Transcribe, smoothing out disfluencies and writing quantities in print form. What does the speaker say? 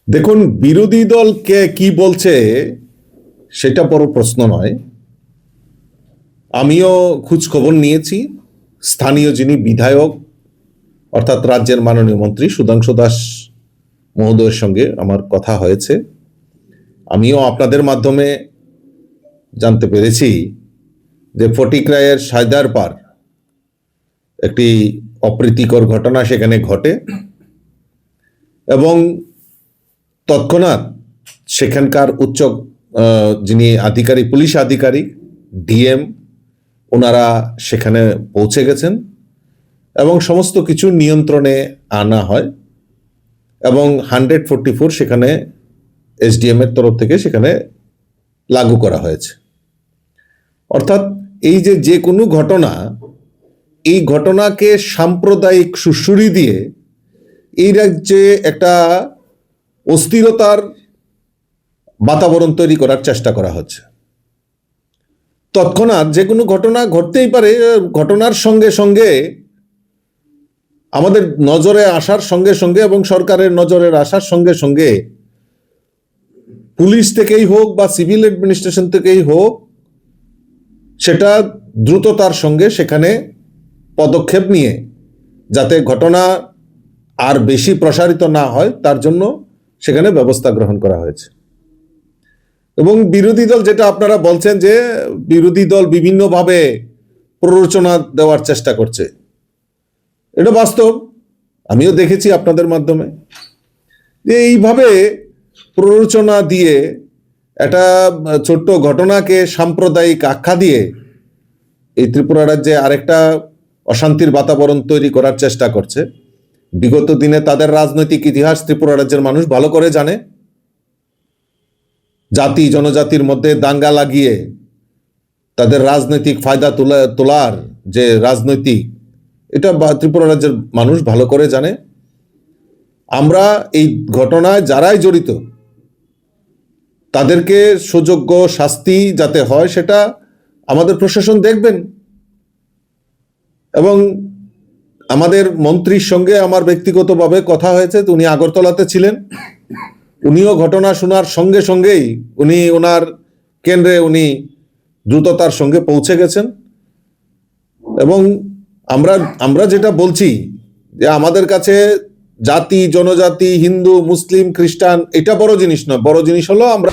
দেখুন, বিরোধী দল কে কি বলছে সেটা বড় প্রশ্ন নয়। আমিও খোঁজ খবর নিয়েছি। স্থানীয় যিনি বিধায়ক অর্থাৎ রাজ্যের মাননীয় মন্ত্রী সুধাংশু দাস মহোদয়ের সঙ্গে আমার কথা হয়েছে। আমিও আপনাদের মাধ্যমে জানতে পেরেছি যে ফটিকরায়ের সায়দার পার একটি অপ্রীতিকর ঘটনা সেখানে ঘটে এবং তৎক্ষণাৎ সেখানকার উচ্চ যিনি আধিকারিক, পুলিশ আধিকারিক, ডিএম, ওনারা সেখানে পৌঁছে গেছেন এবং সমস্ত কিছু নিয়ন্ত্রণে আনা হয় এবং 144 সেখানে এসডিএম এর তরফ থেকে সেখানে লাগু করা হয়েছে। অর্থাৎ এই যে কোনো ঘটনা, এই ঘটনাকে সাম্প্রদায়িক সুড়সুড়ি দিয়ে এই রাজ্যে একটা অস্থিরতার বাতাবরণ তৈরি করার চেষ্টা করা হচ্ছে। তৎক্ষণাৎ যে কোনো ঘটনা ঘটতেই পারে, ঘটনার সঙ্গে সঙ্গে আমাদের নজরে আসার সঙ্গে সঙ্গে এবং সরকারের নজরে আসার সঙ্গে সঙ্গে পুলিশ থেকেই হোক বা সিভিল অ্যাডমিনিস্ট্রেশন থেকেই হোক, সেটা দ্রুততার সঙ্গে সেখানে পদক্ষেপ নিয়ে যাতে ঘটনা আর বেশি প্রসারিত না হয় তার জন্য সেখানে ব্যবস্থা গ্রহণ করা হয়েছে। এবং বিরোধী দল যেটা আপনারা বলছেন যে বিরোধী দল বিভিন্নভাবে প্ররোচনা দেওয়ার চেষ্টা করছে, এটা বাস্তব। আমিও দেখেছি আপনাদের মাধ্যমে যে এইভাবে প্ররোচনা দিয়ে একটা ছোট্ট ঘটনাকে সাম্প্রদায়িক আখ্যা দিয়ে এই ত্রিপুরা রাজ্যে আরেকটা অশান্তির বাতাবরণ তৈরি করার চেষ্টা করছে। বিগত দিনে তাদের রাজনৈতিক ইতিহাস ত্রিপুরা রাজ্যের মানুষ ভালো করে জানে। জাতি জনজাতির মধ্যে দাঙ্গা লাগিয়ে তাদের রাজনৈতিক ফায়দা তোলার যে রাজনৈতিক, এটা ত্রিপুরা রাজ্যের মানুষ ভালো করে জানে। আমরা এই ঘটনায় যারাই জড়িত তাদেরকে সুযোগ্য শাস্তি যাতে হয় সেটা আমাদের প্রশাসন দেখবেন। এবং আমাদের মন্ত্রীর সঙ্গে আমার ব্যক্তিগতভাবে কথা হয়েছে, উনি আগরতলাতে ছিলেন। উনিও ঘটনা শোনার সঙ্গে সঙ্গেই উনি ওনার কেন্দ্রে উনি দ্রুততার সঙ্গে পৌঁছে গেছেন। এবং আমরা যেটা বলছি যে আমাদের কাছে জাতি জনজাতি, হিন্দু মুসলিম খ্রিস্টান এটা বড় জিনিস নয়। বড় জিনিস হলো আমরা